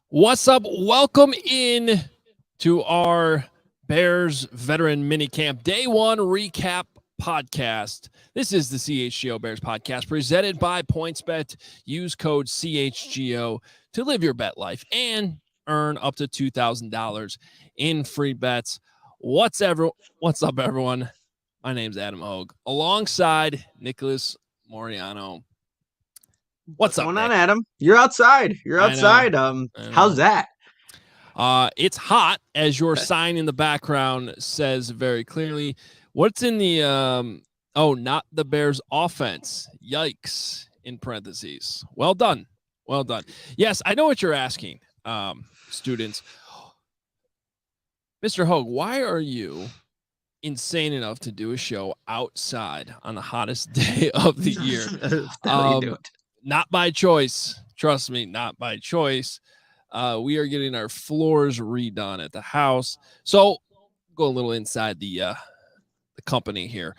What's up? Welcome in to our Bears Veteran Minicamp Day 1 Recap Podcast. This is the CHGO Bears Podcast presented by PointsBet. Use code CHGO to live your bet life and earn up to $2,000 in free bets. What's up, everyone? My name's Adam Hoge, alongside Nicholas Moreano. What's up, going on, Nick? Adam? You're outside. How's that? It's hot, as your sign in the background says very clearly. What's in the not the Bears offense? Yikes, in parentheses. Well done. Yes, I know what you're asking, students. Mr. Hoge, why are you insane enough to do a show outside on the hottest day of the year? Not by choice. Trust me, not by choice. We are getting our floors redone at the house. So go a little inside the company here.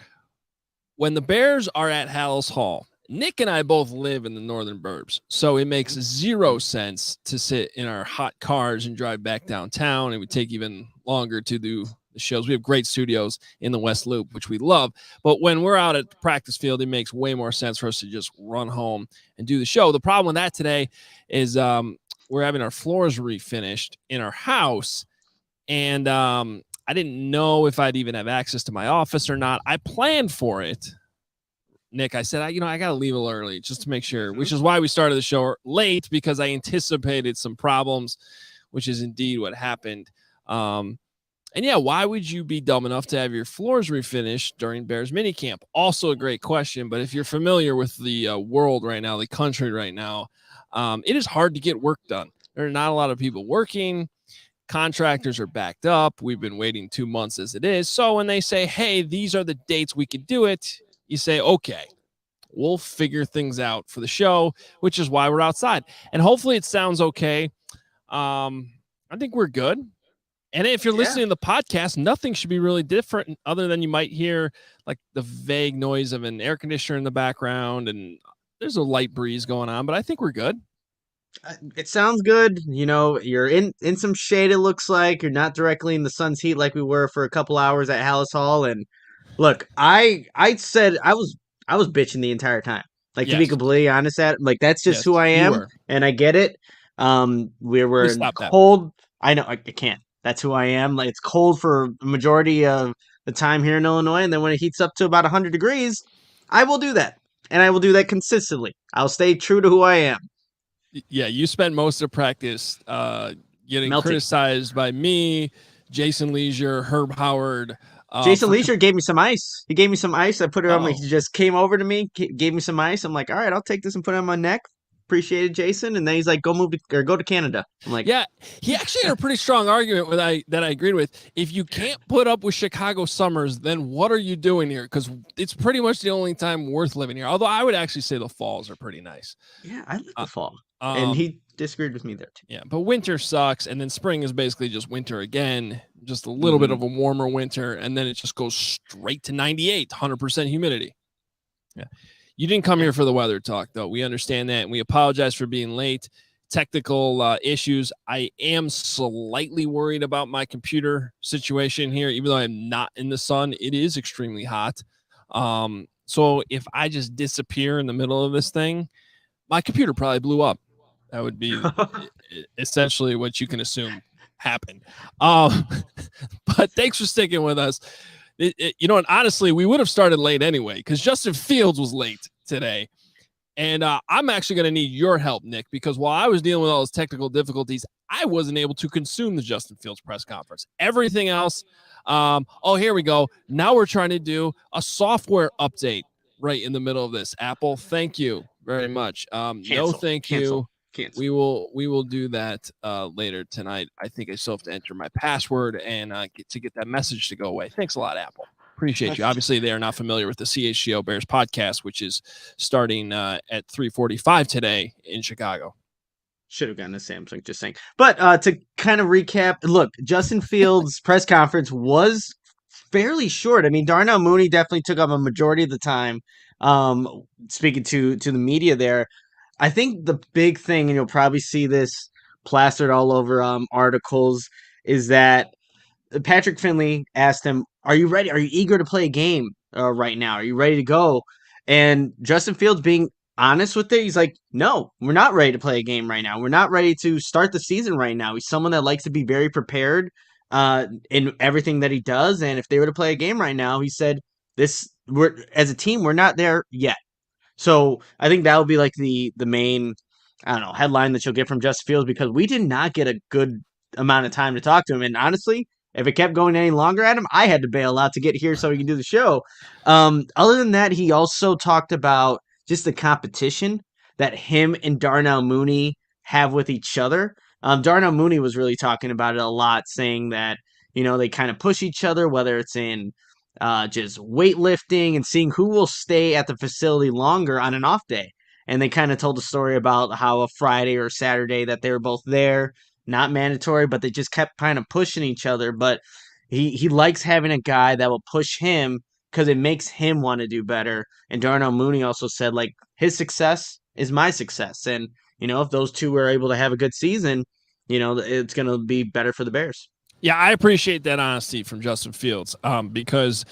When the Bears are at Halas Hall, Nick and I both live in the northern burbs. So it makes zero sense to sit in our hot cars and drive back downtown. It would take even longer to do the shows. We have great studios in the West Loop, which we love. But when we're out at the practice field, it makes way more sense for us to just run home and do the show. The problem with that today is we're having our floors refinished in our house. And I didn't know if I'd even have access to my office or not. I planned for it. Nick, I said, I got to leave a little early just to make sure, which is why we started the show late, because I anticipated some problems, which is indeed what happened. And yeah, why would you be dumb enough to have your floors refinished during Bears minicamp? Also a great question, but if you're familiar with the world right now, the country right now, it is hard to get work done. There are not a lot of people working. Contractors are backed up. We've been waiting 2 months as it is. So when they say, hey, these are the dates we could do it, you say, okay, we'll figure things out for the show, which is why we're outside. And hopefully it sounds okay. I think we're good. And if you're listening to the podcast, nothing should be really different other than you might hear like the vague noise of an air conditioner in the background, and there's a light breeze going on, but I think we're good. It sounds good. You're in some shade, it looks like. You're not directly in the sun's heat like we were for a couple hours at Halas Hall. And look, I said I was bitching the entire time. Like, to be completely honest, that's just who I am, and I get it. We were cold. I know I can't. That's who I am. Like, it's cold for the majority of the time here in Illinois, and then when it heats up to about 100 degrees, I will do that, and I will do that consistently. I'll stay true to who I am. Yeah, you spent most of practice getting criticized by me, Jason Leisure, Herb Howard. Jason Leisure gave me some ice. He gave me some ice. I put it on he just came over to me, gave me some ice. I'm like, all right, I'll take this and put it on my neck. Appreciate it, Jason. And then he's like, go to Canada. I'm like, yeah, he actually had a pretty strong argument that I agreed with. If you can't put up with Chicago summers, then what are you doing here? Because it's pretty much the only time worth living here. Although I would actually say the falls are pretty nice. Yeah, I like the fall. And he disagreed with me there too. Yeah, but winter sucks, and then spring is basically just winter again, just a little bit of a warmer winter, and then it just goes straight to 98, 100% humidity. Yeah. You didn't come here for the weather talk, though. We understand that, and we apologize for being late. Technical issues. I am slightly worried about my computer situation here, even though I'm not in the sun. It is extremely hot. So if I just disappear in the middle of this thing, my computer probably blew up. That would be essentially what you can assume happened. But thanks for sticking with us. And honestly, we would have started late anyway because Justin Fields was late today. And I'm actually going to need your help, Nick, because while I was dealing with all those technical difficulties, I wasn't able to consume the Justin Fields press conference. Everything else, here we go. Now we're trying to do a software update right in the middle of this. Apple, thank you very much. No, thank you. Cancel. We will do that later tonight. I think I still have to enter my password and get that message to go away. Thanks a lot, Apple. Appreciate you. Obviously, they are not familiar with the CHGO Bears podcast, which is starting at 3:45 today in Chicago. Should have gotten a Samsung, just saying. But to kind of recap, look, Justin Fields' press conference was fairly short. I mean, Darnell Mooney definitely took up a majority of the time speaking to the media there. I think the big thing, and you'll probably see this plastered all over articles, is that Patrick Finley asked him, "Are you ready? Are you eager to play a game right now? Are you ready to go?" And Justin Fields, being honest with it, he's like, "No, we're not ready to play a game right now. We're not ready to start the season right now." He's someone that likes to be very prepared in everything that he does. And if they were to play a game right now, he said, we're as a team, we're not there yet." So I think that would be like the main, I don't know, headline that you'll get from Justin Fields, because we did not get a good amount of time to talk to him. And honestly, if it kept going any longer at him, I had to bail out to get here so he can do the show. Other than that, he also talked about just the competition that him and Darnell Mooney have with each other. Darnell Mooney was really talking about it a lot, saying that, they kind of push each other, whether it's in just weightlifting and seeing who will stay at the facility longer on an off day. And they kind of told a story about how a Friday or Saturday that they were both there, not mandatory, but they just kept kind of pushing each other. But he likes having a guy that will push him because it makes him want to do better. And Darnell Mooney also said, like, his success is my success. And, if those two were able to have a good season, it's going to be better for the Bears. Yeah, I appreciate that honesty from Justin Fields because,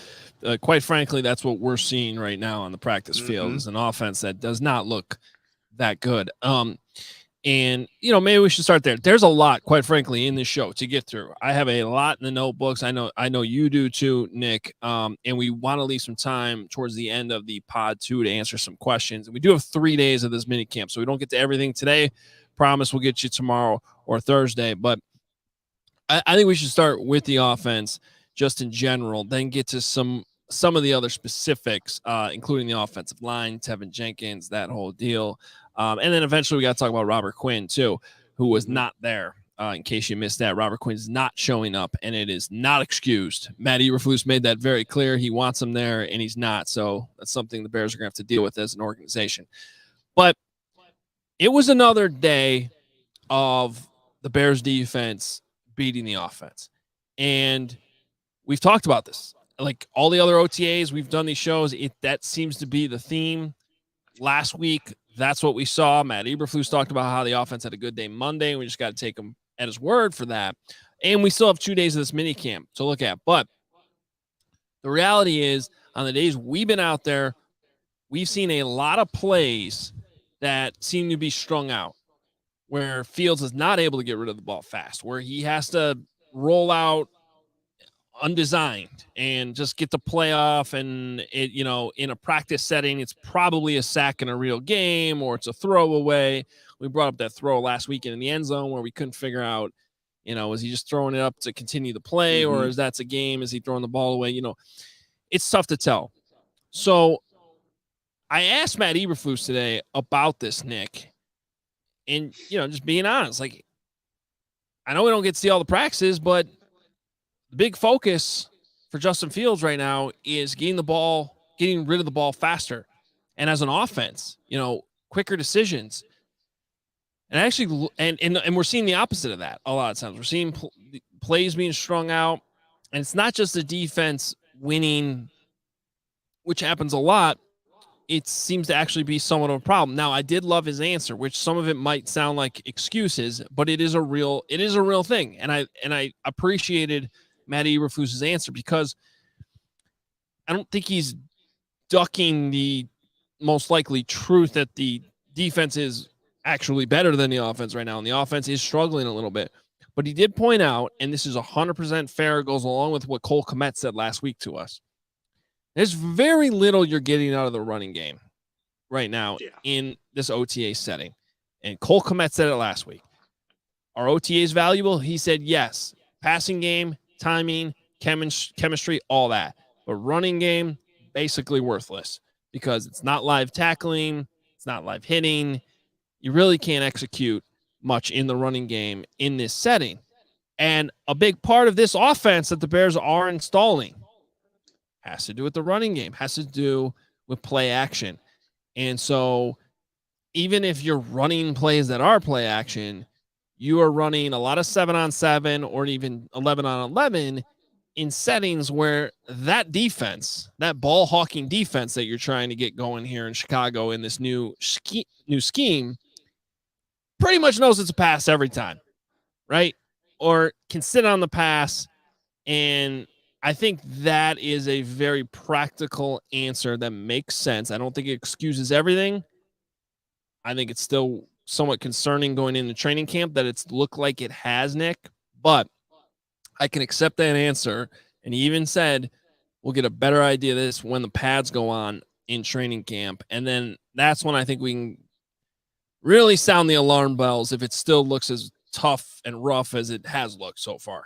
quite frankly, that's what we're seeing right now on the practice field is an offense that does not look that good. And, maybe we should start there. There's a lot, quite frankly, in this show to get through. I have a lot in the notebooks. I know you do too, Nick. And we want to leave some time towards the end of the pod, too, to answer some questions. And we do have 3 days of this mini camp, so we don't get to everything today. Promise we'll get you tomorrow or Thursday. But I think we should start with the offense just in general, then get to some of the other specifics, including the offensive line, Tevin Jenkins, that whole deal. And then eventually we got to talk about Robert Quinn, too, who was not there. In case you missed that, Robert Quinn is not showing up, and it is not excused. Matt Eberflus made that very clear. He wants him there, and he's not. So that's something the Bears are going to have to deal with as an organization. But it was another day of the Bears defense beating the offense. And we've talked about this. Like all the other OTAs, we've done these shows. That seems to be the theme. Last week, that's what we saw. Matt Eberflus talked about how the offense had a good day Monday, and we just got to take him at his word for that. And we still have 2 days of this mini camp to look at. But the reality is, on the days we've been out there, we've seen a lot of plays that seem to be strung out, where Fields is not able to get rid of the ball fast, where he has to roll out undesigned and just get the play off. And it, in a practice setting, it's probably a sack in a real game, or it's a throwaway. We brought up that throw last weekend in the end zone where we couldn't figure out, is he just throwing it up to continue the play, or is that's a game? Is he throwing the ball away? It's tough to tell. So I asked Matt Eberflus today about this, Nick. And, just being honest, like, I know we don't get to see all the practices, but the big focus for Justin Fields right now is getting rid of the ball faster. And as an offense, quicker decisions. And actually, and we're seeing the opposite of that a lot of times. We're seeing plays being strung out. And it's not just the defense winning, which happens a lot. It seems to actually be somewhat of a problem. Now, I did love his answer, which some of it might sound like excuses, but it is a real thing. And I appreciated Matt Eberflus's answer, because I don't think he's ducking the most likely truth that the defense is actually better than the offense right now, and the offense is struggling a little bit. But he did point out, and this is 100% fair, goes along with what Cole Kmet said last week to us. There's very little you're getting out of the running game right now in this OTA setting. And Cole Kmet said it last week. Are OTAs valuable? He said yes. Passing game, timing, chemistry, all that. But running game, basically worthless, because it's not live tackling, it's not live hitting. You really can't execute much in the running game in this setting. And a big part of this offense that the Bears are installing has to do with the running game, has to do with play action. And so even if you're running plays that are play action, you are running a lot of 7-on-7 or even 11-on-11 in settings where that defense, that ball hawking defense that you're trying to get going here in Chicago in this new scheme, pretty much knows it's a pass every time, right? Or can sit on the pass. And I think that is a very practical answer that makes sense. I don't think it excuses everything. I think it's still somewhat concerning going into training camp that it's looked like it has, Nick, but I can accept that answer. And he even said, we'll get a better idea of this when the pads go on in training camp. And then that's when I think we can really sound the alarm bells if it still looks as tough and rough as it has looked so far.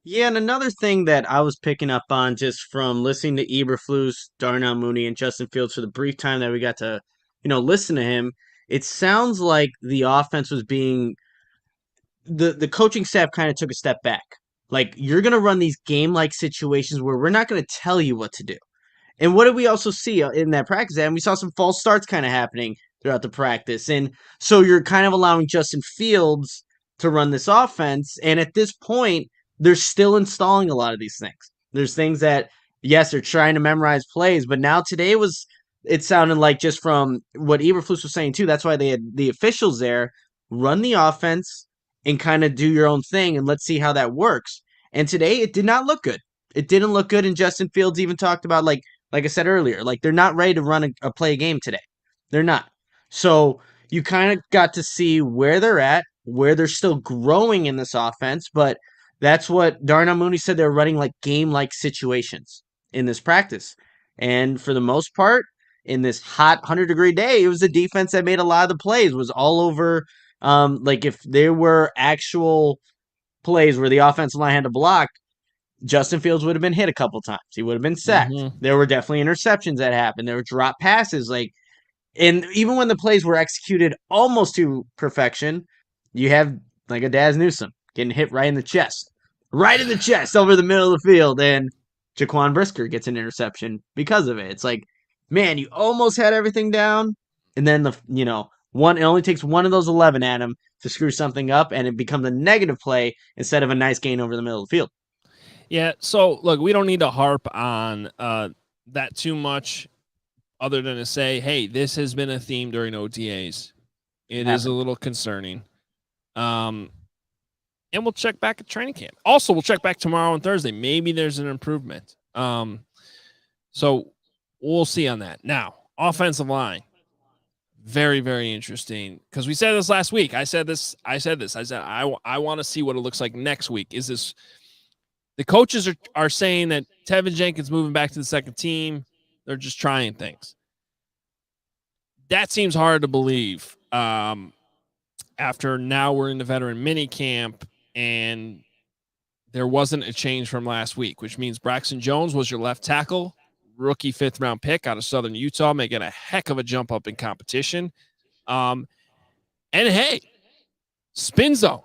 Yeah, and another thing that I was picking up on just from listening to Eberflus, Darnell Mooney, and Justin Fields for the brief time that we got to, listen to him, it sounds like the offense was being the coaching staff kind of took a step back. Like, you're gonna run these game like situations where we're not gonna tell you what to do. And what did we also see in that practice? And we saw some false starts kind of happening throughout the practice. And so you're kind of allowing Justin Fields to run this offense. And at this point, they're still installing a lot of these things. There's things that, yes, they're trying to memorize plays, but now today it sounded like just from what Eberflus was saying too. That's why they had the officials there run the offense and kind of do your own thing, and let's see how that works. And today it did not look good. It didn't look good. And Justin Fields even talked about like I said earlier, like they're not ready to run a play game today. They're not. So you kind of got to see where they're at, where they're still growing in this offense. But that's what Darnell Mooney said. They're running like game-like situations in this practice. And for the most part, in this hot 100-degree day, it was the defense that made a lot of the plays. It was all over. Like if there were actual plays where the offensive line had to block, Justin Fields would have been hit a couple times. He would have been sacked. Mm-hmm. There were definitely interceptions that happened. There were drop passes. And even when the plays were executed almost to perfection, you have like a Daz Newsome getting hit right in the chest over the middle of the field. And Jaquan Brisker gets an interception because of it. It's like, man, you almost had everything down. And then it only takes one of those 11 at him to screw something up, and it becomes a negative play instead of a nice gain over the middle of the field. Yeah, so look, we don't need to harp on that too much other than to say, hey, this has been a theme during OTAs. It is a little concerning. And we'll check back at training camp. Also, we'll check back tomorrow and Thursday. Maybe there's an improvement. So we'll see on that. Now, offensive line. Very, very interesting. Because we said this last week. I said I want to see what it looks like next week. Is this... The coaches are saying that Tevin Jenkins moving back to the second team. They're just trying things. That seems hard to believe after now we're in the veteran minicamp and there wasn't a change from last week, which means Braxton Jones was your left tackle, rookie 5th-round pick out of Southern Utah, making a heck of a jump up in competition. And hey, spin zone.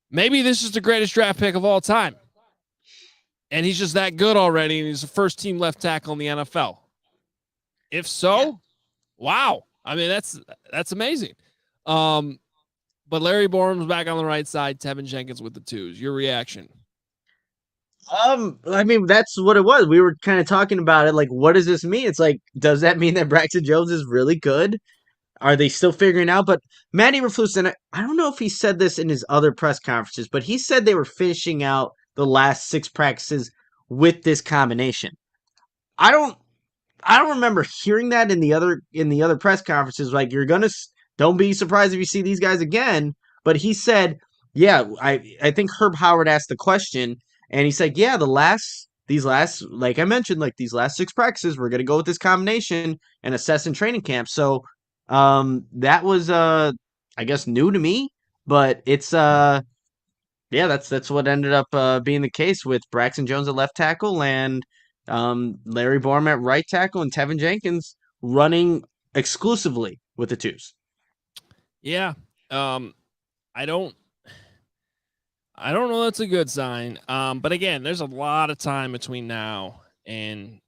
Maybe this is the greatest draft pick of all time. And he's just that good already, and he's the first team left tackle in the NFL. If so, wow. I mean, that's amazing. But Larry Borum's back on the right side, Tevin Jenkins with the 2s. Your reaction? I mean, that's what it was. We were kind of talking about it, like, what does this mean? It's like, does that mean that Braxton Jones is really good? Are they still figuring out? But Matt Eberflus, and I don't know if he said this in his other press conferences, but he said they were finishing out the last 6 practices with this combination. I don't remember hearing that in the other press conferences. Like, don't be surprised if you see these guys again. But he said, yeah, I think Herb Howard asked the question, and he said, yeah, these last, like I mentioned, like these last 6 practices, we're gonna go with this combination and assess in training camp. So that was I guess new to me, but it's yeah, that's what ended up being the case with Braxton Jones at left tackle and Larry Borum at right tackle and Tevin Jenkins running exclusively with the twos. Yeah. I don't know that's a good sign. But again, there's a lot of time between now and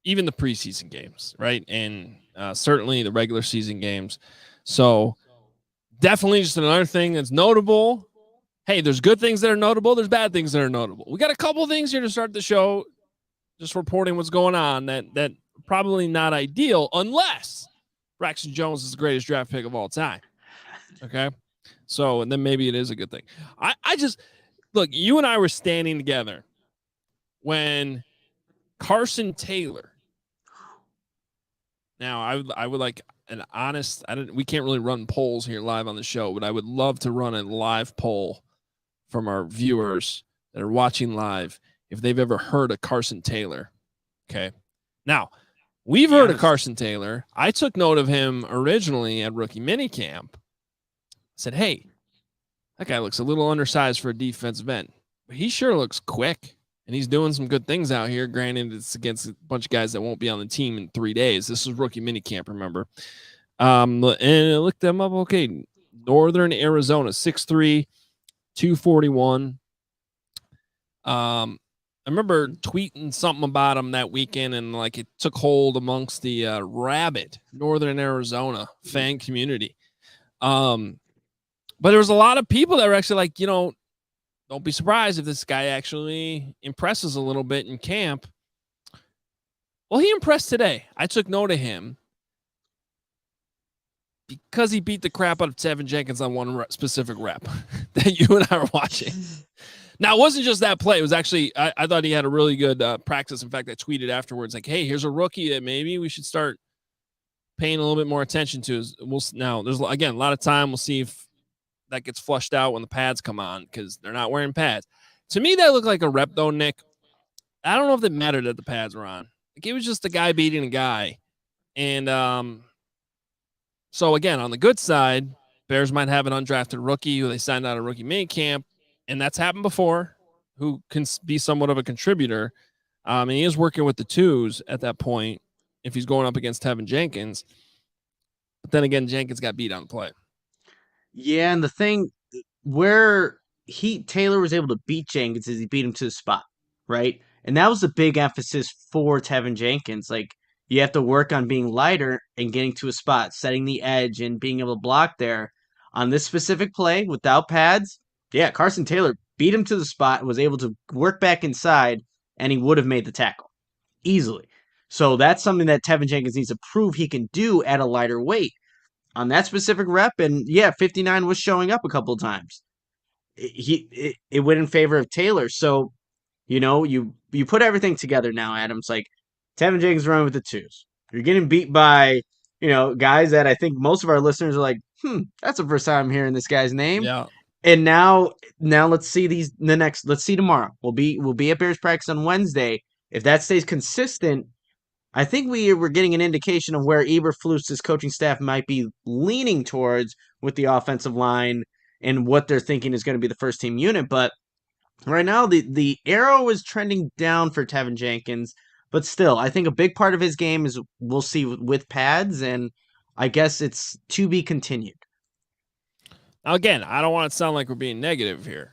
even the preseason games, right? And certainly the regular season games. So definitely just another thing that's notable. Hey, there's good things that are notable. There's bad things that are notable. We got a couple things here to start the show, just reporting what's going on that probably not ideal unless Braxton Jones is the greatest draft pick of all time. Okay. So, and then maybe it is a good thing. I just, look, you and I were standing together when Carson Taylor. Now, I would like an honest, we can't really run polls here live on the show, but I would love to run a live poll from our viewers that are watching live if they've ever heard of Carson Taylor. Okay. Now, we've heard of Carson Taylor. I took note of him originally at rookie minicamp. Said, hey, that guy looks a little undersized for a defensive end, but he sure looks quick, and he's doing some good things out here. Granted, it's against a bunch of guys that won't be on the team in 3 days. This is rookie minicamp, remember? And I looked them up. Okay, Northern Arizona, 6'3", 241. I remember tweeting something about him that weekend, and like it took hold amongst the rabid Northern Arizona fan community. But there was a lot of people that were actually like, don't be surprised if this guy actually impresses a little bit in camp. Well, he impressed today. I took note of him because he beat the crap out of Tevin Jenkins on one specific rep that you and I were watching. Now, it wasn't just that play. It was actually, I thought he had a really good practice. In fact, I tweeted afterwards, like, hey, here's a rookie that maybe we should start paying a little bit more attention to. Now, there's, again, a lot of time. We'll see if that gets flushed out when the pads come on because they're not wearing pads. To me, that looked like a rep, though, Nick. I don't know if it mattered that the pads were on. Like, it was just a guy beating a guy. And so, again, on the good side, Bears might have an undrafted rookie who they signed out of rookie minicamp, and that's happened before, who can be somewhat of a contributor. And he is working with the twos at that point if he's going up against Tevin Jenkins. But then again, Jenkins got beat on the play. Yeah, and the thing where Taylor was able to beat Jenkins is he beat him to the spot, right? And that was a big emphasis for Tevin Jenkins. Like, you have to work on being lighter and getting to a spot, setting the edge and being able to block there. On this specific play, without pads, yeah, Carson Taylor beat him to the spot, was able to work back inside, and he would have made the tackle easily. So that's something that Tevin Jenkins needs to prove he can do at a lighter weight on that specific rep. And yeah, 59 was showing up a couple of times. It went in favor of Taylor. So, you put everything together now, Adams. Like, Tevin Jenkins running with the twos. You're getting beat by, guys that I think most of our listeners are like, that's the first time I'm hearing this guy's name. Yeah. And now let's see let's see tomorrow. We'll be at Bears practice on Wednesday. If that stays consistent, I think we're getting an indication of where Eberflus's coaching staff might be leaning towards with the offensive line and what they're thinking is going to be the first team unit. But right now, the arrow is trending down for Tevin Jenkins. But still, I think a big part of his game is we'll see with pads, and I guess it's to be continued. Now, again, I don't want it to sound like we're being negative here.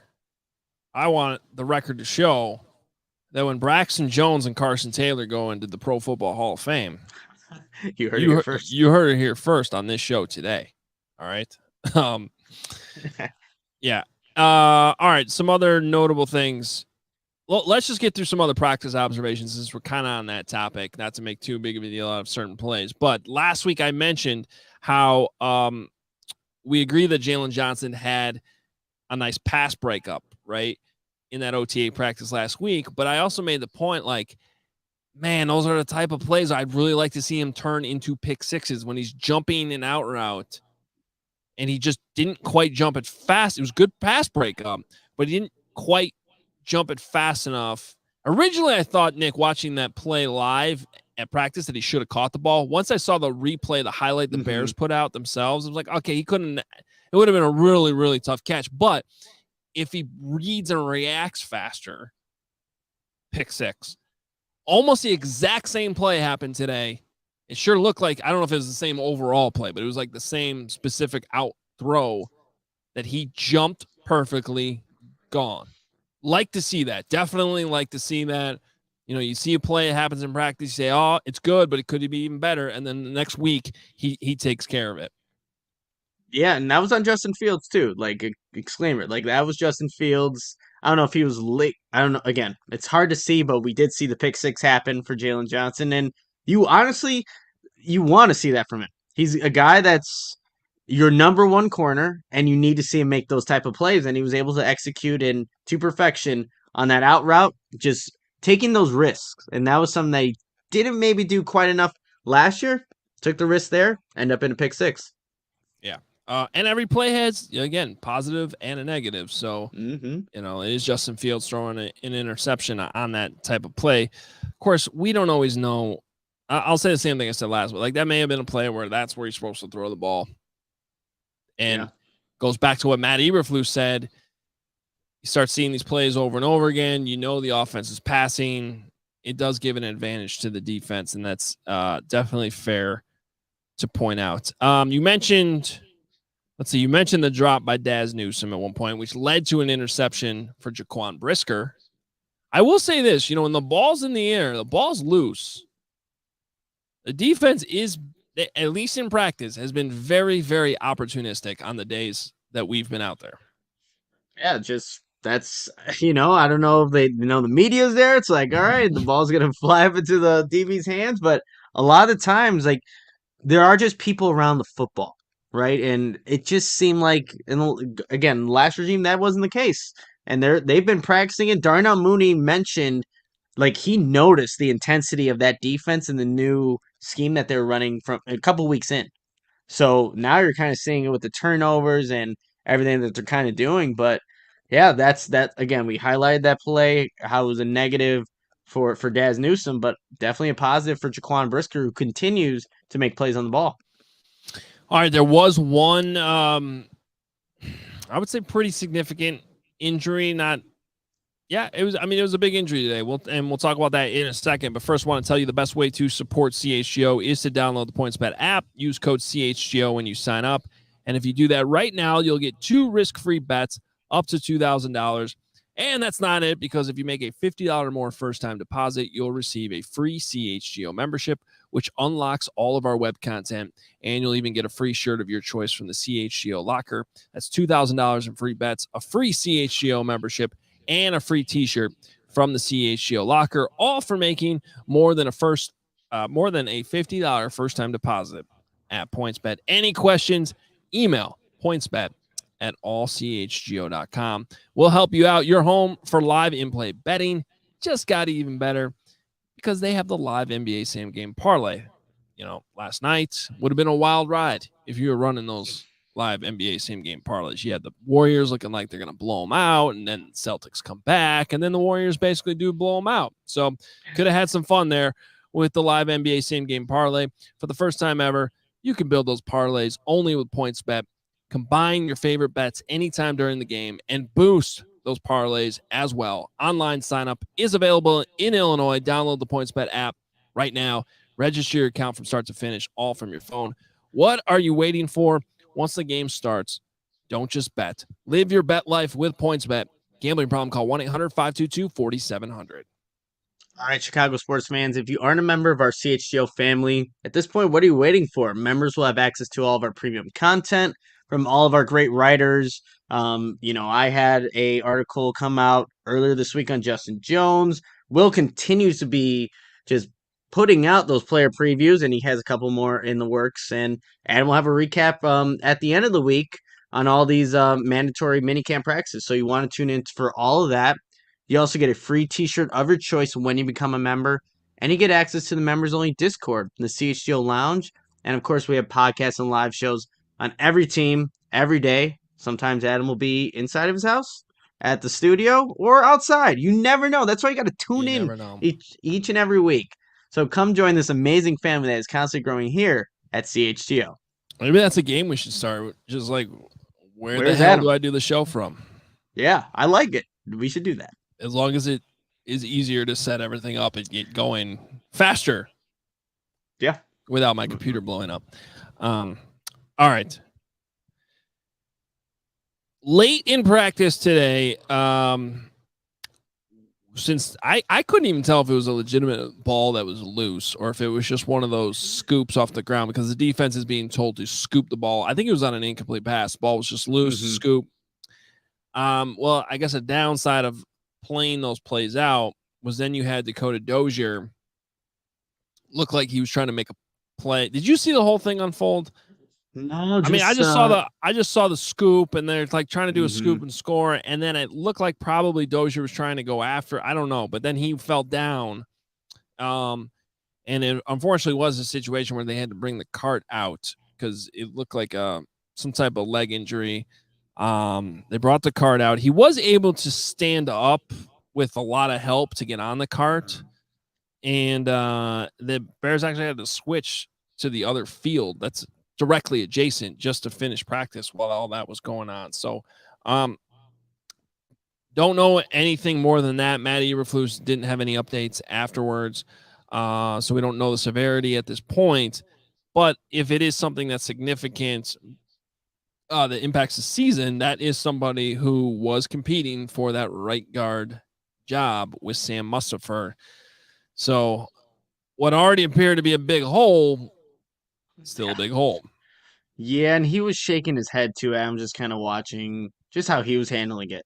I want the record to show that when Braxton Jones and Carson Taylor go into the Pro Football Hall of Fame, you heard it here first. You heard it here first on this show today. All right. Yeah. All right. Some other notable things. Well, let's just get through some other practice observations since we're kind of on that topic, not to make too big of a deal out of certain plays. But last week I mentioned how we agree that Jalen Johnson had a nice pass breakup, right, in that OTA practice last week. But I also made the point, like, man, those are the type of plays I'd really like to see him turn into pick sixes when he's jumping an out route. And he just didn't quite jump it fast. It was good pass breakup, but he didn't quite jump it fast enough. Originally, I thought, Nick, watching that play live at practice, that he should have caught the ball. Once I saw the replay, the highlight the Bears put out themselves, I was like, okay, he couldn't. It would have been a really, really tough catch. But if he reads and reacts faster, pick six. almost the exact same play happened today. It sure looked like, I don't know if it was the same overall play, but it was like the same specific out throw that he jumped perfectly, gone. Like to see that. Definitely like to see that. You see a play, it happens in practice, you say, oh, it's good, but it could be even better. And then the next week, he takes care of it. Yeah, and that was on Justin Fields too. Like exclaimer, like that was Justin Fields. I don't know if he was late. I don't know. Again, it's hard to see, but we did see the pick six happen for Jalen Johnson, and you honestly, you want to see that from him. He's a guy that's your number one corner, and you need to see him make those type of plays, and he was able to execute in to perfection on that out route, just taking those risks, and that was something that he didn't maybe do quite enough last year. Took the risk there, end up in a pick six. Yeah. And every play has, again, positive and a negative. So, it is Justin Fields throwing an interception on that type of play. Of course, we don't always know. I'll say the same thing I said last week. Like, that may have been a play where that's where you're supposed to throw the ball. And goes back to what Matt Eberflus said. You start seeing these plays over and over again. The offense is passing. It does give an advantage to the defense, and that's definitely fair to point out. You mentioned the drop by Daz Newsome at one point, which led to an interception for Jaquan Brisker. I will say this, when the ball's in the air, the ball's loose, the defense is, at least in practice, has been very, very opportunistic on the days that we've been out there. Yeah, that's, I don't know if they, the media's there. It's like, all right, the ball's going to fly up into the DB's hands. But a lot of the times, like, there are just people around the football, right? And it just seemed like, again, last regime, that wasn't the case. And they've been practicing it. Darnell Mooney mentioned, like, he noticed the intensity of that defense and the new scheme that they're running from a couple weeks in. So now you're kind of seeing it with the turnovers and everything that they're kind of doing. But yeah, that's that. Again, we highlighted that play, how it was a negative for Daz Newsome, but definitely a positive for Jaquan Brisker, who continues to make plays on the ball. All right, there was one, I would say, pretty significant injury. It was a big injury today. We'll talk about that in a second. But first, I want to tell you the best way to support CHGO is to download the PointsBet app. Use code CHGO when you sign up. And if you do that right now, you'll get 2 risk-free bets up to $2,000. And that's not it, because if you make a $50 or more first-time deposit, you'll receive a free CHGO membership, which unlocks all of our web content, and you'll even get a free shirt of your choice from the CHGO locker. That's $2,000 in free bets, a free CHGO membership, and a free t-shirt from the CHGO locker, all for making more than a $50 first-time deposit at PointsBet. Any questions, email pointsbet@allchgo.com. We'll help you out. You're home for live in-play betting. Just got even better because they have the live NBA same game parlay. Last night would have been a wild ride if you were running those live NBA same game parlays. You had the Warriors looking like they're going to blow them out, and then Celtics come back, and then the Warriors basically do blow them out. So could have had some fun there with the live NBA same game parlay. For the first time ever, you can build those parlays only with PointsBet. Combine your favorite bets anytime during the game and boost those parlays as well. Online sign-up is available in Illinois. Download the PointsBet app right now. Register your account from start to finish, all from your phone. What are you waiting for? Once the game starts, don't just bet. Live your bet life with PointsBet. Gambling problem, call 1-800-522-4700. All right, Chicago sports fans, if you aren't a member of our CHGO family, at this point, what are you waiting for? Members will have access to all of our premium content from all of our great writers. I had a article come out earlier this week on Justin Jones. Will continues to be just putting out those player previews, and he has a couple more in the works. And we'll have a recap at the end of the week on all these mandatory minicamp practices. So you want to tune in for all of that. You also get a free t-shirt of your choice when you become a member, and you get access to the members-only Discord, the CHGO Lounge. And, of course, we have podcasts and live shows on every team, every day. Sometimes Adam will be inside of his house, at the studio, or outside. You never know. That's why you got to tune in each and every week. So come join this amazing family that is constantly growing here at CHGO. Maybe that's a game we should start. Just like, where's the hell Adam? Do I do the show from? Yeah, I like it. We should do that. As long as it is easier to set everything up and get going faster. Yeah. Without my computer blowing up. All right. Late in practice today, since I couldn't even tell if it was a legitimate ball that was loose or if it was just one of those scoops off the ground because the defense is being told to scoop the ball. I think it was on an incomplete pass. The ball was just loose, scoop. Well, I guess a downside of playing those plays out was then you had Dakota Dozier look like he was trying to make a play. Did you see the whole thing unfold? No, I mean, I just saw the scoop, and they're like trying to do a scoop and score, and then it looked like probably Dozier was trying to go after. I don't know, but then he fell down, and it unfortunately was a situation where they had to bring the cart out because it looked like some type of leg injury. They brought the cart out. He was able to stand up with a lot of help to get on the cart, and the Bears actually had to switch to the other field that's directly adjacent just to finish practice while all that was going on. So, don't know anything more than that. Matt Eberflus didn't have any updates afterwards. So we don't know the severity at this point, but if it is something that's significant, that impacts the season, that is somebody who was competing for that right guard job with Sam Mustipher. So what already appeared to be a big hole, still a big hole. Yeah, and he was shaking his head too. I'm just kind of watching just how he was handling it.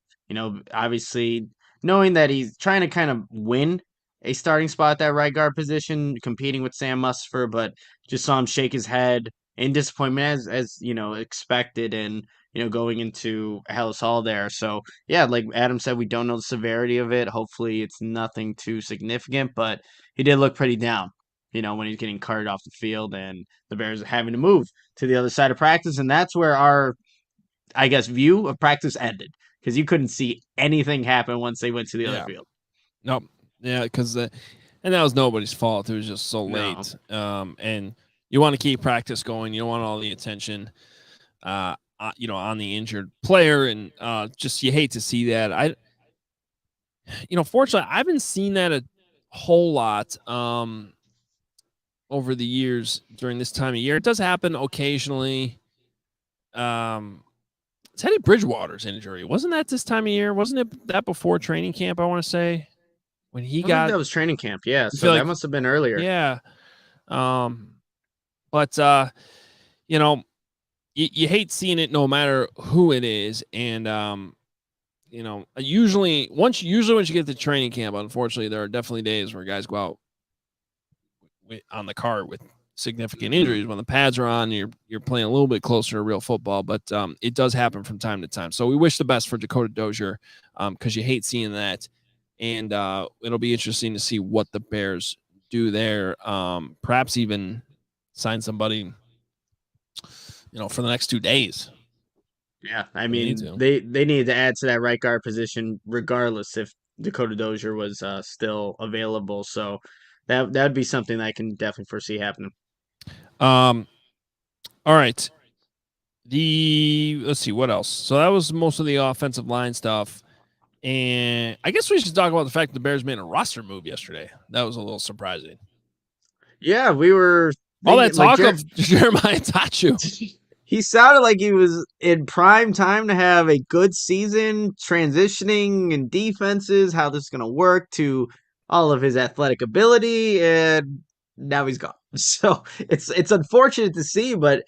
Obviously knowing that he's trying to kind of win a starting spot at that right guard position, competing with Sam Mustipher, but just saw him shake his head in disappointment as expected, and going into Halas Hall there. So yeah, like Adam said, we don't know the severity of it. Hopefully, it's nothing too significant, but he did look pretty down. When he's getting carted off the field and the Bears are having to move to the other side of practice, and that's where our, I guess, view of practice ended because you couldn't see anything happen once they went to the other field. Nope. Yeah, because and that was nobody's fault. It was just so late. And you want to keep practice going. You don't want all the attention, on the injured player, and just you hate to see that. Fortunately, I haven't seen that a whole lot. Over the years during this time of year. It does happen occasionally. Teddy Bridgewater's injury, wasn't that this time of year? Wasn't it that before training camp, I want to say? When he got that was training camp, yeah. So that must have been earlier. Yeah. But you hate seeing it no matter who it is. And usually once you get to training camp, unfortunately, there are definitely days where guys go out on the cart with significant injuries when the pads are on. You're playing a little bit closer to real football, but it does happen from time to time. So we wish the best for Dakota Dozier, because you hate seeing that, and it'll be interesting to see what the Bears do there. Perhaps even sign somebody, for the next 2 days. Yeah, I mean, they needed to add to that right guard position regardless if Dakota Dozier was still available. So that would be something that I can definitely foresee happening. All right. Let's see what else. So that was most of the offensive line stuff, and I guess we should talk about the fact that the Bears made a roster move yesterday. That was a little surprising. Yeah, we were all that talk of Jeremiah Tachu. He sounded like he was in prime time to have a good season, transitioning in defenses, how this is going to work to all of his athletic ability, and now he's gone. So it's unfortunate to see, but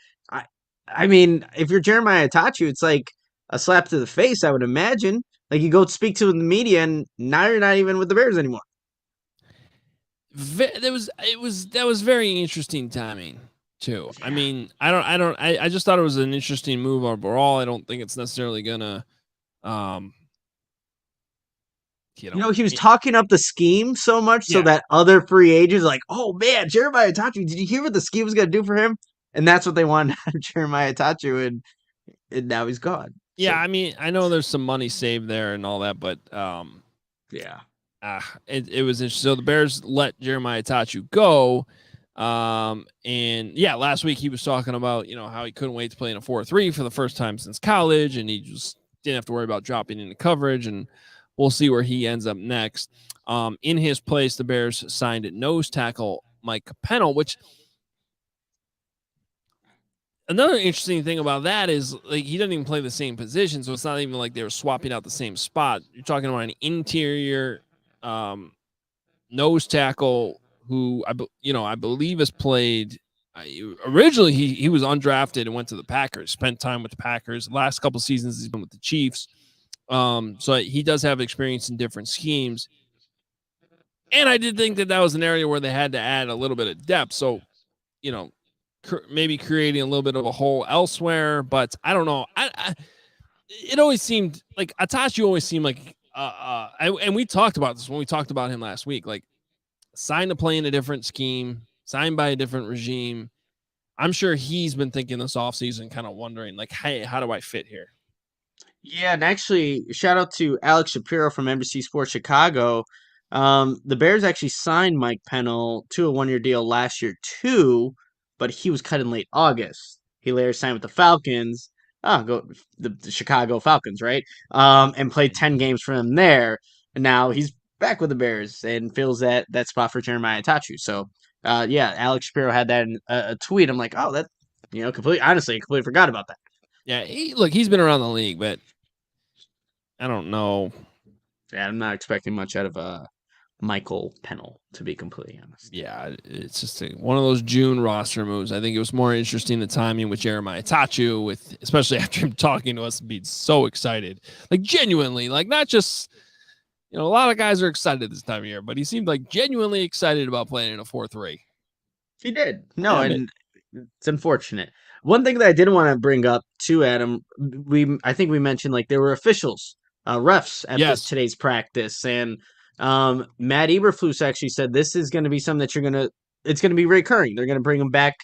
I mean, if you're Jeremiah Tachu, it's like a slap to the face, I would imagine. Like you go speak to the media, and now you're not even with the Bears anymore. That was very interesting timing too. Yeah. I mean, I just thought it was an interesting move overall. I don't think it's necessarily gonna, he was talking up the scheme so much so that other free agents like, oh man, Jeremiah Tachu, did you hear what the scheme was gonna do for him? And that's what they wanted out of Jeremiah Tachu, and now he's gone. Yeah, so. I mean, I know there's some money saved there and all that, but it was interesting. So the Bears let Jeremiah Tachu go. And yeah, last week he was talking about, how he couldn't wait to play in a 4-3 for the first time since college, and he just didn't have to worry about dropping into coverage and we'll see where he ends up next. In his place, the Bears signed nose tackle Mike Pennell, which another interesting thing about that is like he doesn't even play the same position, so it's not even like they were swapping out the same spot. You're talking about an interior nose tackle who I believe has played. Originally, he was undrafted and went to the Packers. Spent time with the Packers. Last couple of seasons, he's been with the Chiefs. So he does have experience in different schemes. And I did think that was an area where they had to add a little bit of depth. So, maybe creating a little bit of a hole elsewhere. But I don't know. It always seemed like Atachi always seemed like, and we talked about this when we talked about him last week, like signed to play in a different scheme, signed by a different regime. I'm sure he's been thinking this offseason, kind of wondering, like, hey, how do I fit here? Yeah, and actually, shout out to Alex Shapiro from NBC Sports Chicago. The Bears actually signed Mike Pennell to a 1-year deal last year too, but he was cut in late August. He later signed with the Falcons. The Chicago Falcons, right? And played 10 games for them there. And now he's back with the Bears and fills that spot for Jeremiah Tachu. So, yeah, Alex Shapiro had that in a tweet. I'm like, oh, that completely forgot about that. Yeah, he's been around the league, but I don't know. Yeah, I'm not expecting much out of Michael Pennell, to be completely honest. Yeah, it's just one of those June roster moves. I think it was more interesting the timing with Jeremiah Tachu, especially after him talking to us and being so excited, like genuinely, like not just a lot of guys are excited this time of year, but he seemed like genuinely excited about playing in a 4-3. He did. No, and it's unfortunate. One thing that I didn't want to bring up too, Adam, I think we mentioned like there were officials, refs at today's practice, and Matt Eberflus actually said this is going to be something that it's going to be recurring. They're going to bring them back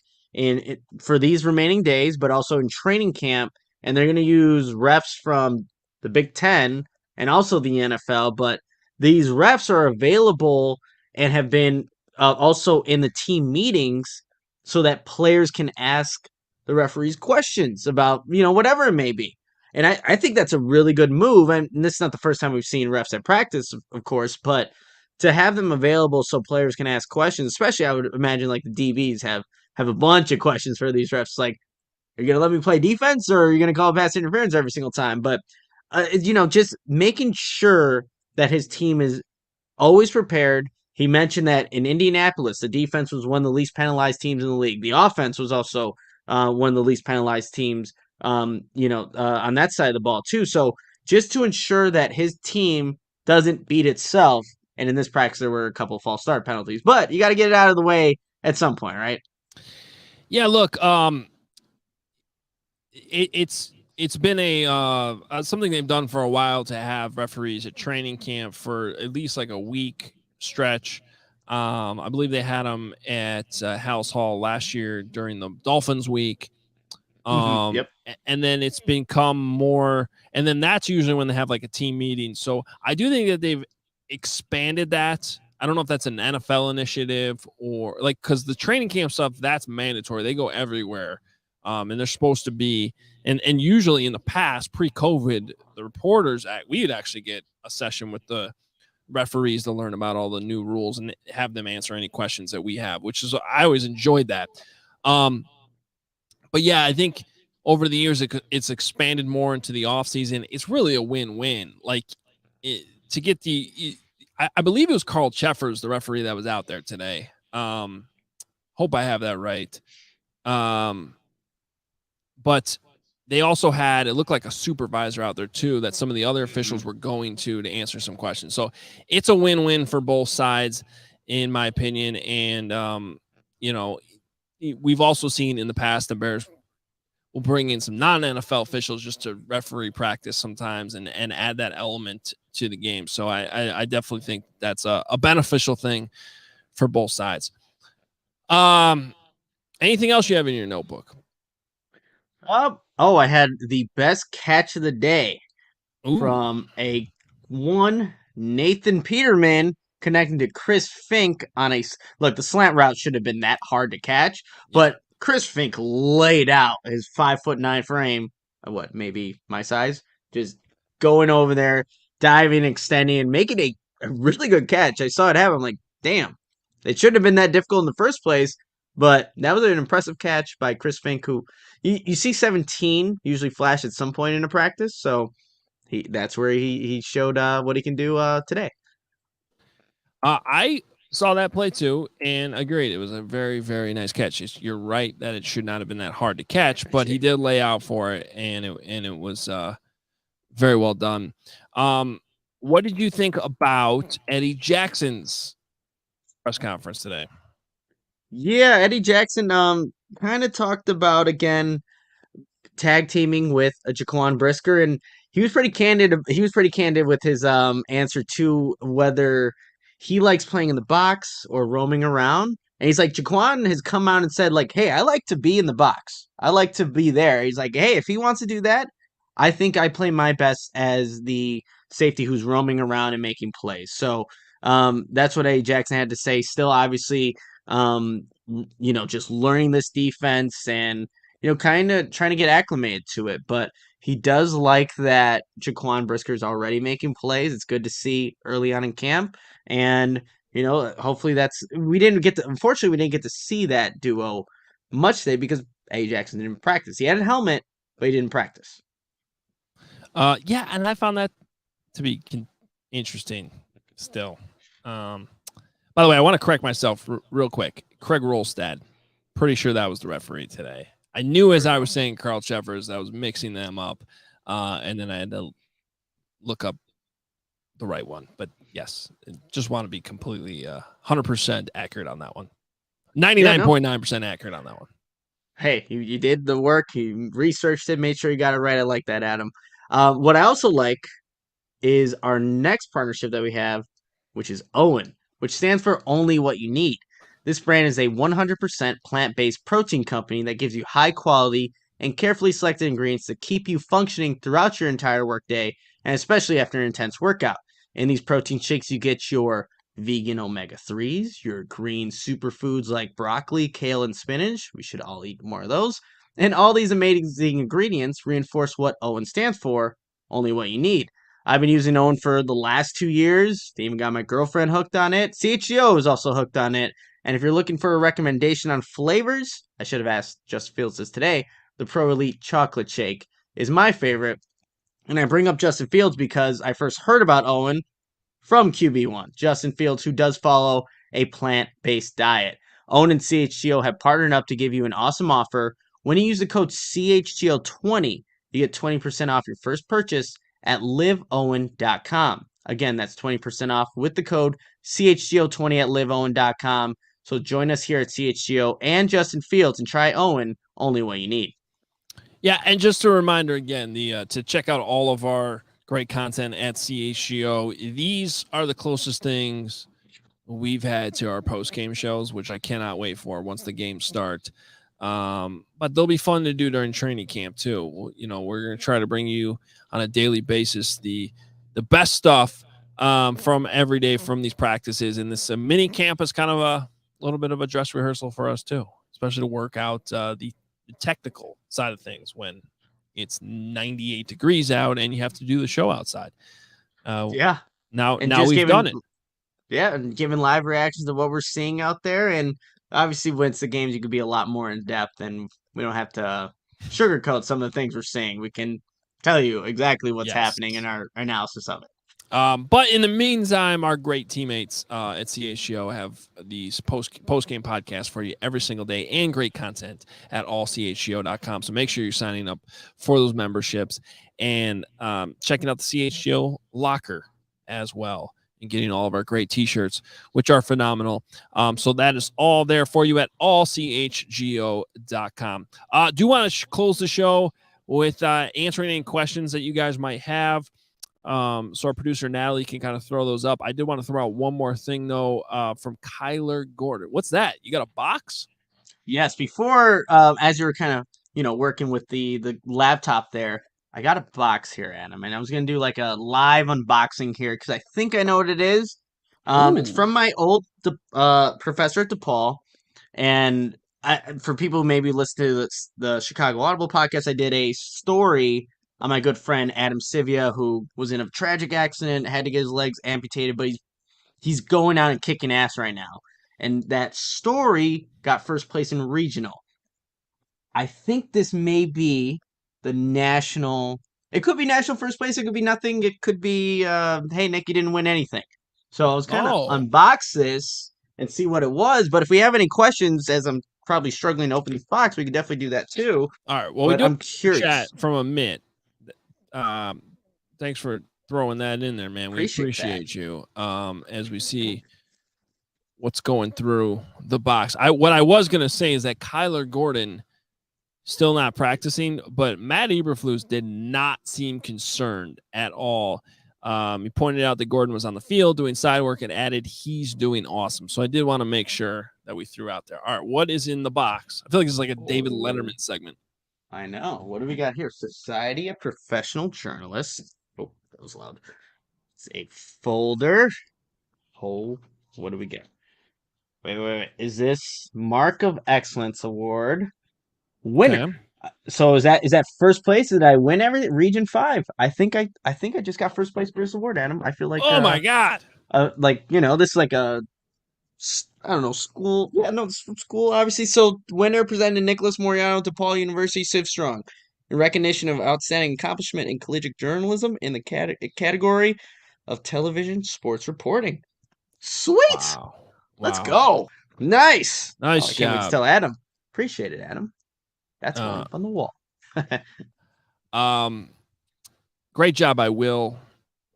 for these remaining days, but also in training camp, and they're going to use refs from the Big Ten and also the NFL. But these refs are available and have been also in the team meetings so that players can ask the referees questions about, whatever it may be. And I think that's a really good move. And this is not the first time we've seen refs at practice, of course, but to have them available so players can ask questions, especially I would imagine like the DBs have a bunch of questions for these refs. Like, are you going to let me play defense or are you going to call pass interference every single time? But, just making sure that his team is always prepared. He mentioned that in Indianapolis, the defense was one of the least penalized teams in the league. The offense was also one of the least penalized teams, on that side of the ball too. So just to ensure that his team doesn't beat itself, and in this practice there were a couple false start penalties, but you got to get it out of the way at some point, right? Yeah, look, it's been a something they've done for a while to have referees at training camp for at least like a week stretch. I believe they had them at Halas Hall last year during the Dolphins week. Yep. And then it's become more, and then that's usually when they have like a team meeting. So I do think that they've expanded that. I don't know if that's an NFL initiative or like, because the training camp stuff, that's mandatory. They go everywhere. And they're supposed to be, and usually in the past, pre-COVID, the reporters, we would actually get a session with the referees to learn about all the new rules and have them answer any questions that we have, which is, I always enjoyed that. But yeah, I think over the years, it's expanded more into the off season. It's really a win-win. Like to get I believe it was Carl Cheffers, the referee that was out there today. Hope I have that right. But they also had, it looked like a supervisor out there too, that some of the other officials were going to answer some questions. So it's a win-win for both sides, in my opinion. And, we've also seen in the past the Bears will bring in some non-NFL officials just to referee practice sometimes and add that element to the game. So I definitely think that's a beneficial thing for both sides. Anything else you have in your notebook? I had the best catch of the day. Ooh. From Nathan Peterman connecting to Chris Fink on the slant route should have been that hard to catch, but Chris Fink laid out his 5'9" frame, maybe my size, just going over there, diving, extending, and making a really good catch. I saw it happen. I'm like, damn, it shouldn't have been that difficult in the first place. But that was an impressive catch by Chris Fink, who you see 17 usually flash at some point in a practice. So that's where he showed what he can do today. I saw that play too and agreed. It was a very, very nice catch. You're right that it should not have been that hard to catch, but he did lay out for it, and it was very well done. What did you think about Eddie Jackson's press conference today? Yeah, Eddie Jackson kind of talked about again tag teaming with a Jaquan Brisker, and he was pretty candid. He was pretty candid with his answer to whether he likes playing in the box or roaming around. And he's like, Jaquan has come out and said, like, hey, I like to be in the box. I like to be there. He's like, hey, if he wants to do that, I think I play my best as the safety who's roaming around and making plays. So that's what A. Jackson had to say. Still, obviously, just learning this defense and kind of trying to get acclimated to it. But he does like that Jaquan Brisker is already making plays. It's good to see early on in camp. And, hopefully unfortunately, we didn't get to see that duo much today because A. Jackson didn't practice. He had a helmet, but he didn't practice. Yeah, and I found that to be interesting still. By the way, I want to correct myself real quick. Craig Rolstad, pretty sure that was the referee today. I knew as I was saying Carl Chevers, I was mixing them up, and then I had to look up the right one. But yes, just want to be completely 100% accurate on that one. 99.9% accurate on that one. Hey, you did the work. You researched it, made sure you got it right. I like that, Adam. What I also like is our next partnership that we have, which is Owen, which stands for Only What You Need. This brand is a 100% plant-based protein company that gives you high quality and carefully selected ingredients to keep you functioning throughout your entire workday, and especially after an intense workout. In these protein shakes, you get your vegan omega-3s, your green superfoods like broccoli, kale, and spinach. We should all eat more of those. And all these amazing ingredients reinforce what Owen stands for, only what you need. I've been using Owen for the last 2 years. They even got my girlfriend hooked on it. CHGO is also hooked on it. And if you're looking for a recommendation on flavors, I should have asked Justin Fields this today. The Pro Elite Chocolate Shake is my favorite. And I bring up Justin Fields because I first heard about Owen from QB1. Justin Fields, who does follow a plant-based diet. Owen and CHGO have partnered up to give you an awesome offer. When you use the code CHGO20, you get 20% off your first purchase at liveowen.com. Again, that's 20% off with the code CHGO20 at liveowen.com. So join us here at CHGO and Justin Fields and try Owen, only what you need. Yeah, and just a reminder again, to check out all of our great content at CHGO. These are the closest things we've had to our post-game shows, which I cannot wait for once the games start. But they'll be fun to do during training camp too. We're going to try to bring you on a daily basis the best stuff from every day from these practices. And this mini camp is kind of a little bit of a dress rehearsal for us too, especially to work out the technical side of things when it's 98 degrees out and you have to do the show outside. Now we've done it. Yeah, and giving live reactions to what we're seeing out there. And obviously, when it's the games, you could be a lot more in depth, and we don't have to sugarcoat some of the things we're seeing. We can tell you exactly what's happening in our analysis of it. But in the meantime, our great teammates at CHGO have these post-game podcasts for you every single day and great content at allchgo.com. So make sure you're signing up for those memberships and checking out the CHGO locker as well and getting all of our great T-shirts, which are phenomenal. So that is all there for you at allchgo.com. Do want to close the show with answering any questions that you guys might have. So our producer Natalie can kind of throw those up. I did want to throw out one more thing though, from Kyler Gordon. What's that? You got a box? Yes. Before, as you were kind of, working with the laptop there, I got a box here, Adam, and I was going to do like a live unboxing here because I think I know what it is. It's from my old professor at DePaul, and for people who maybe listen to the Chicago Audible podcast, I did a story on my good friend Adam Sivia, who was in a tragic accident, had to get his legs amputated, but he's going out and kicking ass right now. And that story got first place in regional. I think this may be the national. It could be national first place. It could be nothing. It could be, hey, Nick, you didn't win anything. So I was kind of unbox this and see what it was. But if we have any questions, as I'm probably struggling to open this box, we could definitely do that too. All right. Well, I'm curious. Chat from a Mitt. Thanks for throwing that in there, man. We appreciate you. As we see what's going through the box. What I was gonna say is that Kyler Gordon still not practicing, but Matt Eberflus did not seem concerned at all. He pointed out that Gordon was on the field doing side work and added he's doing awesome. So I did want to make sure that we threw out there. All right, what is in the box? I feel like it's like a David Letterman segment. I know. What do we got here? Society of Professional Journalists. Oh, that was loud. It's a folder. Oh, what do we get? Wait. Is this Mark of Excellence Award? Winner. Okay. So is that first place? Did I win everything? Region 5. I think I just got first place for this award, Adam. I feel like my God. This is like a I don't know, school. Yeah, no, it's from school, obviously. So winner presented Nicholas Moreano, DePaul University, Civ Strong, in recognition of outstanding accomplishment in collegiate journalism in the category of television sports reporting. Sweet. Wow. Let's go. Nice. I can't wait to tell Adam. Appreciate it, Adam. That's going up on the wall. Great job by Will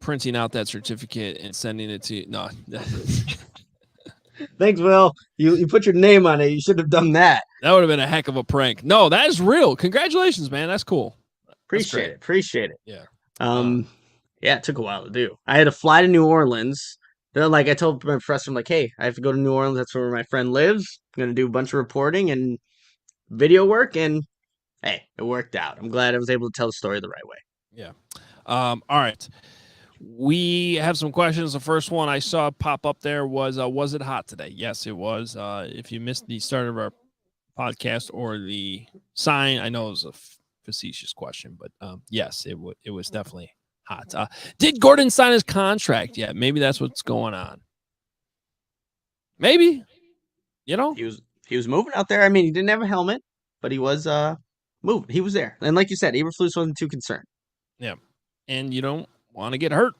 printing out that certificate and sending it to you. No. Thanks, Will. You put your name on it. You should have done that. That would have been a heck of a prank. No, that is real. Congratulations, man. That's cool. Appreciate it. Yeah. Yeah, it took a while to do. I had to fly to New Orleans. Then, I told my professor, I'm like, hey, I have to go to New Orleans. That's where my friend lives. I'm going to do a bunch of reporting and video work, and hey, it worked out. I'm glad I was able to tell the story the right way. Yeah. All right. We have some questions. The first one I saw pop up there was it hot today? Yes, it was. If you missed the start of our podcast or the sign, I know it was a facetious question, but yes, it was definitely hot. Did Gordon sign his contract yet? Maybe that's what's going on. Maybe, he was moving out there. I mean, he didn't have a helmet, but he was moving. He was there, and like you said, Eberflus wasn't too concerned. Yeah, and you don't want to get hurt.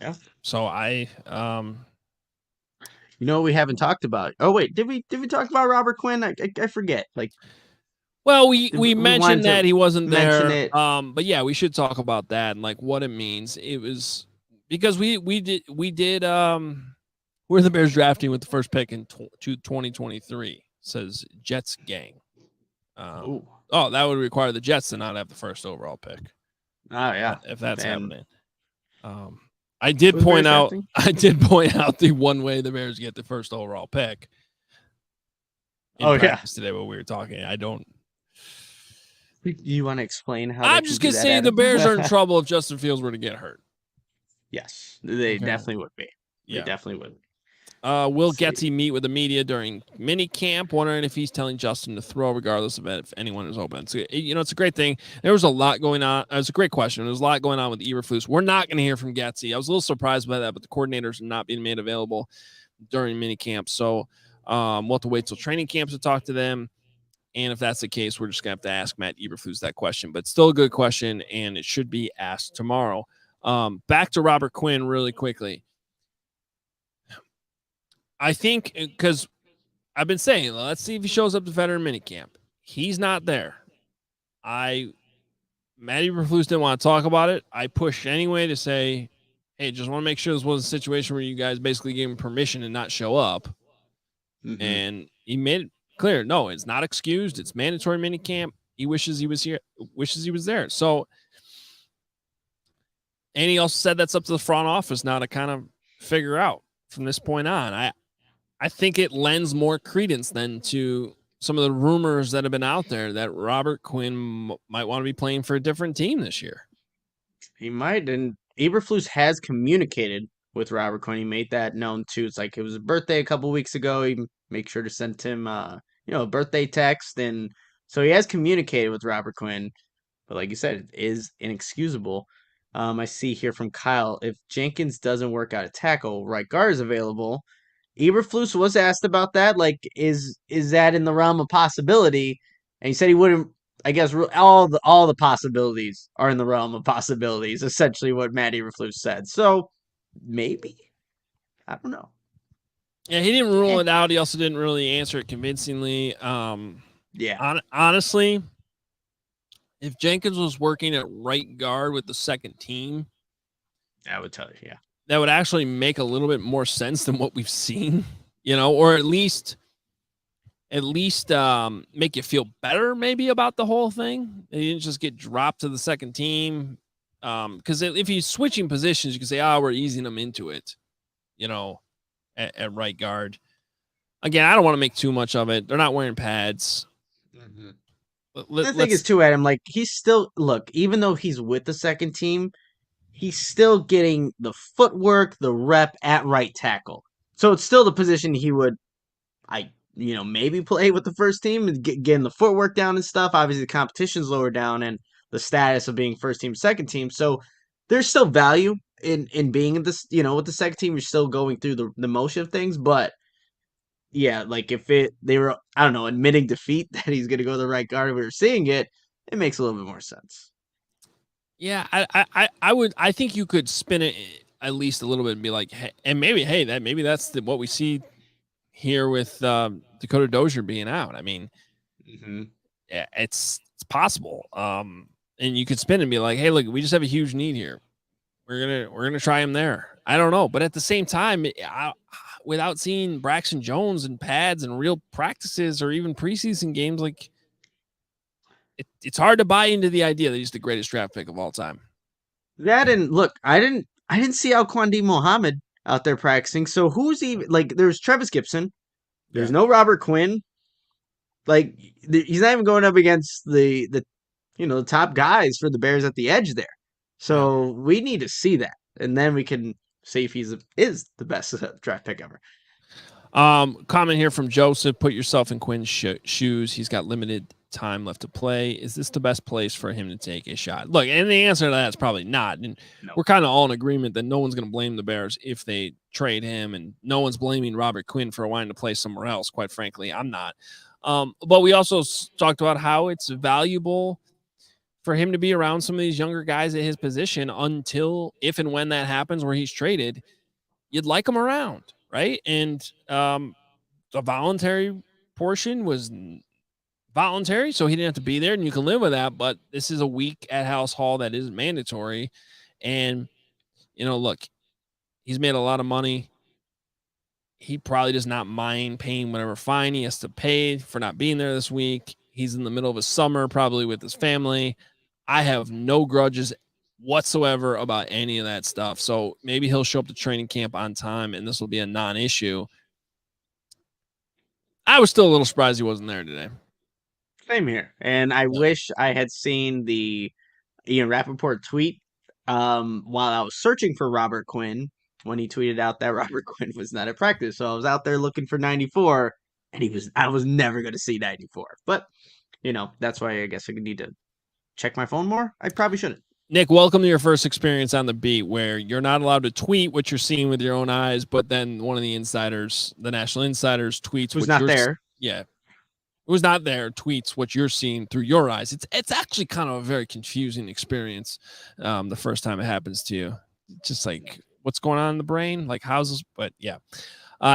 Yeah. So we haven't talked about. Oh wait, did we talk about Robert Quinn? I forget. Well, we mentioned that he wasn't there. But yeah, we should talk about that and what it means. It was because we did we're the Bears drafting with the first pick in 2023, says Jets gang. That would require the Jets to not have the first overall pick. Oh yeah, if that's happening. I did point out the one way the Bears get the first overall pick. In practice today when we were talking. I don't. You want to explain how? I'm just gonna say the Bears are in trouble if Justin Fields were to get hurt. Yes, they definitely would be. Yeah. They definitely would. Will Getsy meet with the media during minicamp? Wondering if he's telling Justin to throw, regardless of if anyone is open. So, it's a great thing. There was a lot going on. It was a great question. There was a lot going on with Eberflus. We're not going to hear from Getsy. I was a little surprised by that, but the coordinators are not being made available during minicamp. So we'll have to wait till training camps to talk to them. And if that's the case, we're just going to have to ask Matt Eberflus that question. But still a good question, and it should be asked tomorrow. Back to Robert Quinn really quickly. I think because I've been saying, let's see if he shows up to veteran minicamp. He's not there. Matt Eberflus didn't want to talk about it. I pushed anyway to say, hey, just want to make sure this wasn't a situation where you guys basically gave him permission to not show up. Mm-hmm. And he made it clear, no, it's not excused. It's mandatory minicamp. He wishes he was here, wishes he was there. So, and he also said that's up to the front office now to kind of figure out from this point on. I think it lends more credence than to some of the rumors that have been out there that Robert Quinn might want to be playing for a different team this year. He might, and Eberflus has communicated with Robert Quinn. He made that known too. It's like it was his birthday a couple weeks ago. He made sure to send him, a birthday text, and so he has communicated with Robert Quinn. But like you said, it is inexcusable. I see here from Kyle, if Jenkins doesn't work out a tackle, right guard is available. Eberflus was asked about that. Like, is that in the realm of possibility? And he said he wouldn't. I guess all the possibilities are in the realm of possibilities. Essentially, what Matt Eberflus said. So maybe I don't know. Yeah, he didn't rule it out. He also didn't really answer it convincingly. Yeah. Honestly, if Jenkins was working at right guard with the second team, I would tell you, yeah. That would actually make a little bit more sense than what we've seen, or at least make you feel better maybe about the whole thing. He didn't just get dropped to the second team. Because if he's switching positions, you can say, we're easing him into it, at right guard. Again, I don't want to make too much of it. They're not wearing pads. Mm-hmm. The thing is, too, Adam, like, he's still, look, even though he's with the second team, he's still getting the footwork, the rep at right tackle. So it's still the position he would, maybe play with the first team and getting the footwork down and stuff. Obviously, the competition's lower down and the status of being first team, second team. So there's still value in being in this, with the second team. You're still going through the motion of things, but yeah, like if they were, I don't know, admitting defeat that he's going to go to the right guard, and we were seeing it, it makes a little bit more sense. Yeah, I think you could spin it at least a little bit and be like, hey, and maybe that's what we see here with Dakota Dozier being out. I mean, yeah, it's possible. And you could spin and be like, hey, look, we just have a huge need here. We're gonna try him there. I don't know, but at the same time, without seeing Braxton Jones and pads and real practices or even preseason games, like it's hard to buy into the idea that he's the greatest draft pick of all time. That and look, I didn't see Alquandi Mohammed out there practicing. So who's even like? There's Travis Gibson. There's no Robert Quinn. Like he's not even going up against the top guys for the Bears at the edge there. So we need to see that, and then we can see if he is the best draft pick ever. Comment here from Joseph: put yourself in Quinn's shoes. He's got limited time left to play. Is this the best place for him to take a shot? Look, and the answer to that is probably not. And we're kind of all in agreement that no one's going to blame the Bears if they trade him, and no one's blaming Robert Quinn for wanting to play somewhere else. Quite frankly, I'm not. But we also talked about how it's valuable for him to be around some of these younger guys at his position until, if and when that happens, where he's traded, you'd like him around, right? And the voluntary portion was voluntary, so he didn't have to be there, and you can live with that. But this is a week at Halas Hall that is mandatory, and look, he's made a lot of money. He probably does not mind paying whatever fine he has to pay for not being there this week. He's in the middle of a summer, probably with his family. I have no grudges whatsoever about any of that stuff. So maybe he'll show up to training camp on time, and this will be a non-issue. I was still a little surprised he wasn't there today. Same here. And I wish I had seen the Ian Rappaport tweet while I was searching for Robert Quinn when he tweeted out that Robert Quinn was not at practice. So I was out there looking for 94, and I was never going to see 94. But, that's why I guess I need to check my phone more. I probably shouldn't. Nick, welcome to your first experience on the beat where you're not allowed to tweet what you're seeing with your own eyes, but then one of the insiders, the national insiders, tweets who's not there. Yeah. Who's not there tweets what you're seeing through your eyes. It's actually kind of a very confusing experience the first time it happens to you. Just like, what's going on in the brain? Like, how's this? But yeah.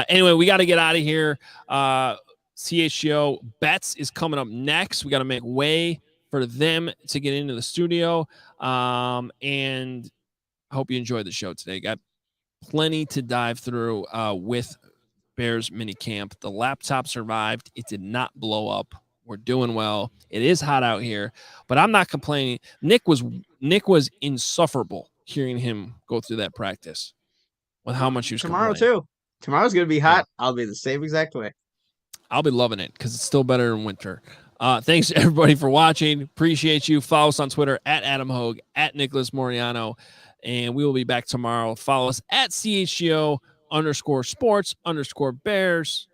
Anyway, we got to get out of here. CHGO Bets is coming up next. We got to make way for them to get into the studio. And I hope you enjoyed the show today. Got plenty to dive through with Bears minicamp. The laptop survived. It did not blow up. We're doing well. It is hot out here, but I'm not complaining. Nick was insufferable hearing him go through that practice with how much he was tomorrow too. Tomorrow's gonna be hot. Yeah. I'll be the same exact way. I'll be loving it because it's still better in winter. Thanks everybody for watching. Appreciate you. Follow us on Twitter at Adam Hoge, at Nicholas Moreano, and we will be back tomorrow. Follow us at CHGO _sports _Bears.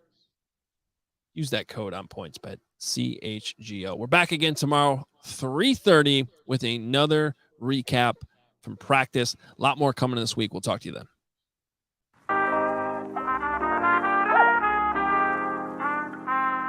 use that code on PointsBet, CHGO. We're back again tomorrow, 3:30, with another recap from practice. A lot more coming this week. We'll talk to you then.